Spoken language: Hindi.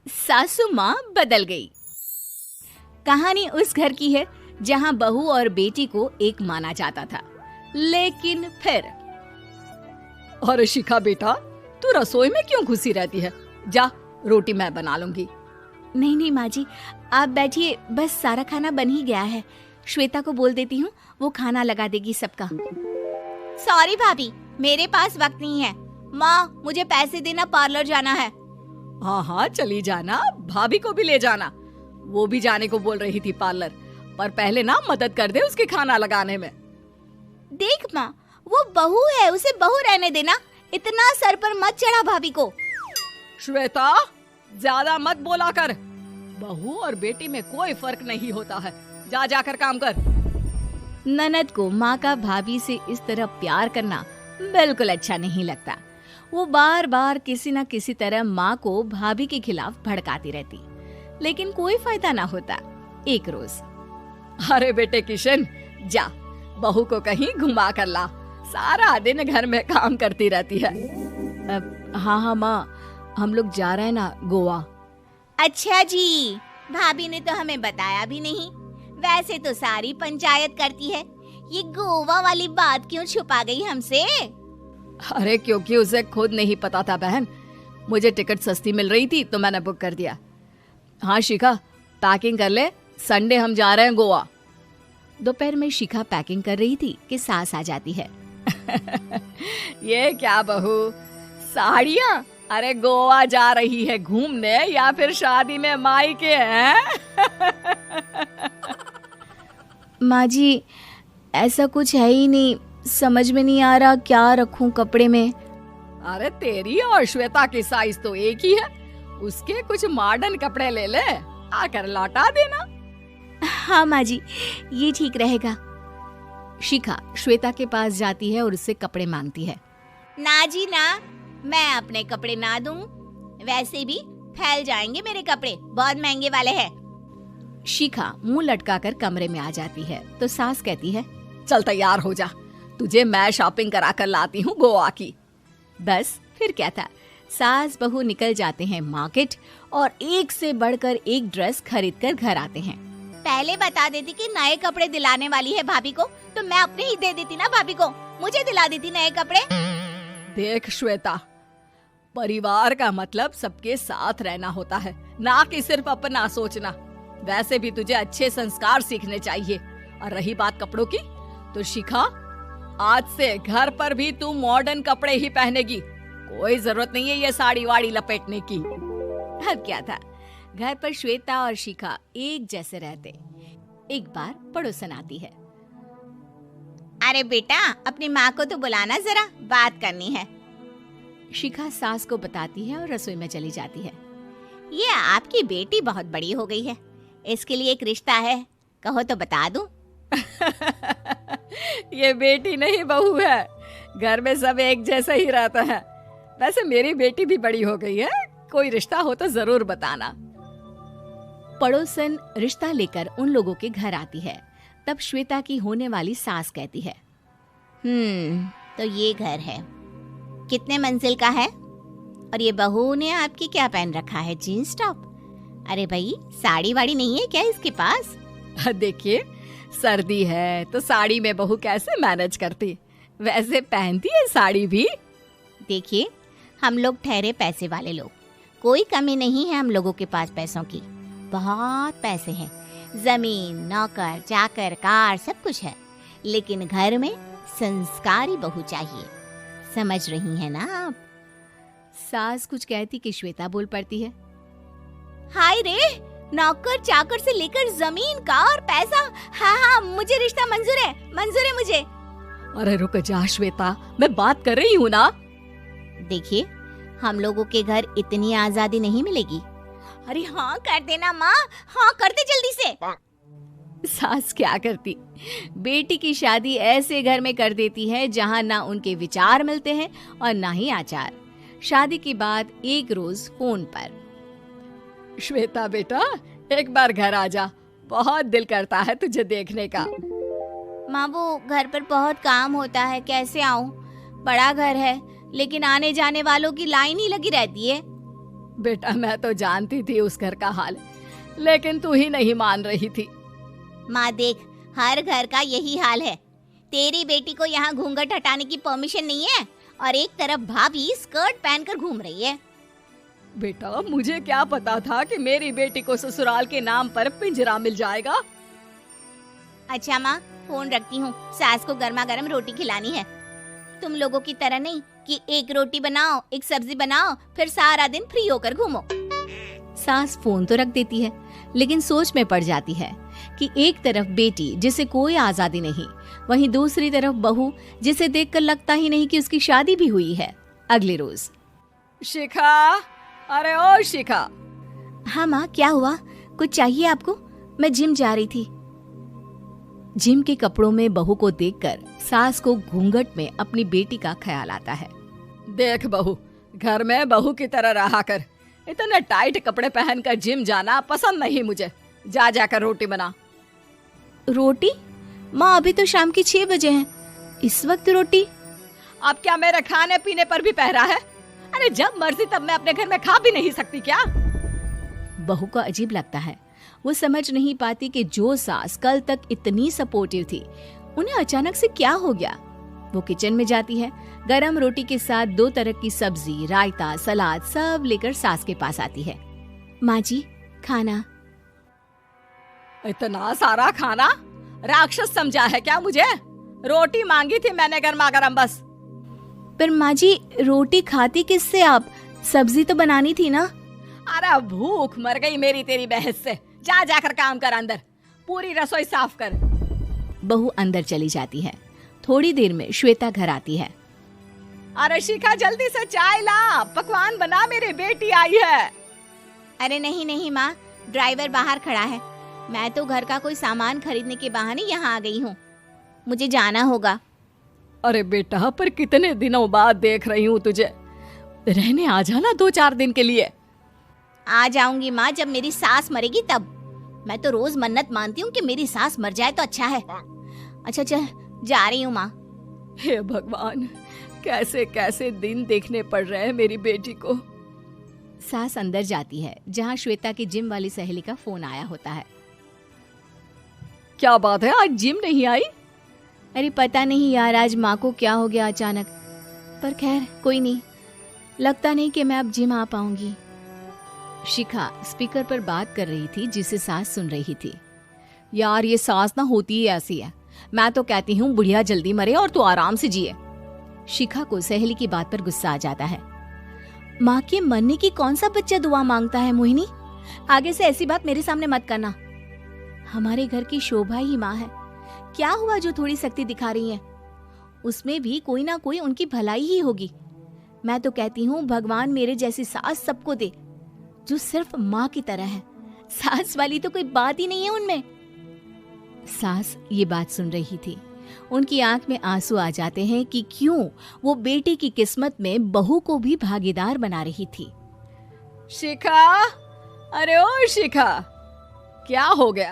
सासू माँ बदल गई। कहानी उस घर की है जहाँ बहू और बेटी को एक माना जाता था, लेकिन फिर अरे शिखा बेटा, तू रसोई में क्यों घुसी रहती है? जा, रोटी मैं बना लूंगी। नहीं नहीं माँ जी, आप बैठिए, बस सारा खाना बन ही गया है। श्वेता को बोल देती हूँ, वो खाना लगा देगी सबका। सॉरी भाभी, मेरे पास वक्त नहीं है। माँ, मुझे पैसे देना, पार्लर जाना है। हाँ हाँ चली जाना, भाभी को भी ले जाना। वो भी जाने को बोल रही थी पार्लर, पर पहले ना मदद कर दे उसके खाना लगाने में। देख माँ, वो बहू है, उसे बहू रहने देना, इतना सर पर मत चढ़ा भाभी को। श्वेता, ज्यादा मत बोला कर। बहू और बेटी में कोई फर्क नहीं होता है। जा जाकर काम कर। ननद को माँ का भाभी से इस तरह प्यार करना बिल्कुल अच्छा नहीं लगता। वो बार बार किसी न किसी तरह माँ को भाभी के खिलाफ भड़काती रहती, लेकिन कोई फायदा ना होता। एक रोज, अरे बेटे किशन, जा बहू को कहीं घुमा कर ला, सारा दिन घर में काम करती रहती है। हाँ हाँ माँ, हम लोग जा रहे हैं ना गोवा। अच्छा जी, भाभी ने तो हमें बताया भी नहीं। वैसे तो सारी पंचायत करती है, ये गोवा वाली बात क्यों छुपा गई हमसे? अरे क्योंकि उसे खुद नहीं पता था बहन। मुझे टिकट सस्ती मिल रही थी तो मैंने बुक कर दिया। हाँ शिखा, पैकिंग कर ले, संडे हम जा रहे हैं गोवा। दोपहर में शिखा पैकिंग कर रही थी कि सास आ जाती है। ये क्या बहू, साड़ियाँ? अरे गोवा जा रही है घूमने या फिर शादी में मायके हैं? माँ जी, ऐसा कुछ है ही नहीं, समझ में नहीं आ रहा क्या रखूं कपड़े में। अरे तेरी और श्वेता की साइज तो एक ही है, उसके कुछ मॉडर्न कपड़े ले ले, आकर लौटा देना। हाँ माँ जी, ये ठीक रहेगा। शिखा श्वेता के पास जाती है और उससे कपड़े मांगती है। ना जी ना, मैं अपने कपड़े ना दूं, वैसे भी फैल जाएंगे मेरे कपड़े, बहुत महंगे वाले हैं। शिखा मुंह लटकाकर कमरे में आ जाती है तो सास कहती है, चल तैयार हो जा, तुझे मैं शॉपिंग करा कर लाती हूँ गोवा की। बस फिर क्या था, सास बहू निकल जाते हैं मार्केट और एक से बढ़कर एक ड्रेस खरीद कर घर आते हैं। पहले बता देती कि नए कपड़े दिलाने वाली है भाभी को, तो मैं अपने ही दे देती ना भाभी को, मुझे दिला देती नए कपड़े। देख श्वेता, परिवार का मतलब सबके साथ रहना होता है, ना कि सिर्फ अपना सोचना। वैसे भी तुझे अच्छे संस्कार सीखने चाहिए। और रही बात कपड़ों की, तो शिखा, आज से घर पर भी तू मॉडर्न कपड़े ही पहनेगी। कोई जरूरत नहीं है ये साड़ी वाड़ी लपेटने की। अब क्या था, घर पर श्वेता और शिखा एक जैसे रहते। एक बार पड़ोसन आती है। अरे बेटा, अपनी माँ को तो बुलाना, जरा बात करनी है। शिखा सास को बताती है और रसोई में चली जाती है। ये आपकी बेटी बहुत बड़ी हो गई है, इसके लिए एक रिश्ता है, कहो तो बता दूं। ये बेटी नहीं बहू है, घर में सब एक जैसा ही रहता है। वैसे मेरी बेटी भी बड़ी हो गई है, कोई रिश्ता हो तो जरूर बताना। पड़ोसन रिश्ता लेकर उन लोगों के घर आती है। तब श्वेता की होने वाली सास कहती है, तो ये घर है, कितने मंजिल का है? और ये बहू ने आपकी क्या पहन रखा है, जीन्स टॉप? अरे भाई, साड़ी वाड़ी नहीं है क्या इसके पास? देखिए, सर्दी है तो साड़ी में बहू कैसे मैनेज करती, वैसे पहनती है साड़ी भी। देखिए, हम लोग ठहरे पैसे वाले लोग, कोई कमी नहीं है हम लोगों के पास पैसों की, बहुत पैसे हैं, जमीन, नौकर चाकर, कार, सब कुछ है, लेकिन घर में संस्कारी बहू चाहिए, समझ रही हैं ना आप? सास कुछ कहती कि श्वेता बोल पड़ती है, हाय रे, नौकर चाकर से लेकर जमीन, कार, पैसा, हाँ, मुझे रिश्ता मंजूर है मुझे। अरे रुक जा श्वेता, मैं बात कर रही हूँ ना। देखिए, हम लोगों के घर इतनी आजादी नहीं मिलेगी। अरे हाँ कर देना माँ, हाँ कर दे जल्दी से। सास क्या करती, बेटी की शादी ऐसे घर में कर देती है जहाँ ना उनके विचार मिलते हैं और ना ही आचार। शादी के बाद एक रोज फोन पर, श्वेता बेटा, एक बार घर आ जा, बहुत दिल करता है तुझे देखने का। माँ, वो घर पर बहुत काम होता है, कैसे आऊँ? बड़ा घर है, लेकिन आने जाने वालों की लाइन ही लगी रहती है। बेटा मैं तो जानती थी उस घर का हाल, लेकिन तू ही नहीं मान रही थी। माँ देख, हर घर का यही हाल है। तेरी बेटी को यहाँ घूंघट हटाने की परमिशन नहीं है और एक तरफ भाभी स्कर्ट पहनकर घूम रही है। बेटा मुझे क्या पता था कि मेरी बेटी को ससुराल के नाम पर पिंजरा मिल जाएगा। अच्छा माँ, फोन रखती हूँ, सास को गर्मा गर्म रोटी खिलानी है। तुम लोगों की तरह नहीं कि एक रोटी बनाओ, एक सब्जी बनाओ, फिर सारा दिन फ्री होकर घूमो। सास फोन तो रख देती है, लेकिन सोच में पड़ जाती है कि एक तरफ बेटी जिसे कोई आजादी नहीं, वहीं दूसरी तरफ बहू जिसे देखकर लगता ही नहीं कि उसकी शादी भी हुई है। अगले रोज। शिखा, अरे ओ शिखा। हाँ माँ, क्या हुआ? कुछ चाहिए आपको? मैं जिम जा रही थी। जिम के कपड़ों में बहू को देखकर सास को घूंघट में अपनी बेटी का ख्याल आता है। देख बहू, घर में बहू की तरह रहा कर। इतने टाइट कपड़े पहनकर जिम जाना पसंद नहीं मुझे। जा जाकर रोटी बना। रोटी? माँ अभी तो शाम की 6 बजे हैं, इस वक्त रोटी? अब क्या मेरे खाने पीने पर भी पहरा है? अरे जब मर्जी तब मैं अपने घर में खा भी नहीं सकती क्या? बहू को अजीब लगता है। वो समझ नहीं पाती कि जो सास कल तक इतनी सपोर्टिव थी, उन्हें अचानक से क्या हो गया। वो किचन में जाती है, गरम रोटी के साथ 2 तरह की सब्जी, रायता, सलाद सब लेकर सास के पास आती है। माँ जी, खाना। इतना सारा खाना? राक्षस समझा है क्या मुझे? रोटी मांगी थी मैंने गर्मा गर्म बस। पर माँ जी, रोटी खाती किससे आप? सब्जी तो बनानी थी ना। अरे भूख मर गई मेरी तेरी बहस से। जा जाकर काम कर, अंदर पूरी रसोई साफ कर। बहू अंदर चली जाती है। थोड़ी देर में श्वेता घर आती है। अरे शिखा, जल्दी से चाय ला, पकवान बना, मेरी बेटी आई है। अरे नहीं नहीं माँ, ड्राइवर बाहर खड़ा है। मैं तो घर का कोई सामान खरीदने के बहाने यहाँ आ गई हूँ, मुझे जाना होगा। अरे बेटा, पर कितने दिनों बाद देख रही हूँ तुझे, रहने आ जाना 2-4 दिन के लिए। आ जाऊंगी माँ, जब मेरी सास मरेगी तब। मैं तो रोज मन्नत मानती हूँ कि मेरी सास मर जाए तो अच्छा है। अच्छा चल, जा रही हूँ माँ। हे भगवान, कैसे कैसे दिन देखने पड़ रहे हैं मेरी बेटी को। सास अंदर जाती है, जहाँ श्वेता की जिम वाली सहेली का फोन आया होता है। क्या बात है, आज जिम नहीं आई? अरे पता नहीं यार, आज माँ को क्या हो गया अचानक। पर खैर कोई नहीं, लगता नहीं कि मैं अब जिम आ पाऊंगी। शिखा स्पीकर पर बात कर रही थी, जिसे सास सुन रही थी। यार ये सास ना होती ही ऐसी है। मैं तो कहती हूँ बुढ़िया जल्दी मरे और तू आराम से जिए। शिखा को सहेली की बात पर गुस्सा आ जाता है। माँ के मरने की कौन सा बच्चा दुआ मांगता है मोहिनी? आगे से ऐसी बात मेरे सामने मत करना। हमारे घर की शोभा ही माँ है। क्या हुआ जो थोड़ी सख्ती दिखा रही है? उसमें भी कोई ना कोई उनकी भलाई ही होगी। मैं तो कहती हूँ भगवान मेरे जैसी सास सबको दे, जो सिर्फ माँ की तरह है। सास वाली तो कोई बात ही नहीं है उनमें। सास ये बात सुन रही थी। उनकी आंख में आंसू आ जाते हैं कि क्यों वो बेटी की किस्मत में बहू को भी भागीदार बना रही थी। शिखा, अरे ओ शिखा, क्या हो गया?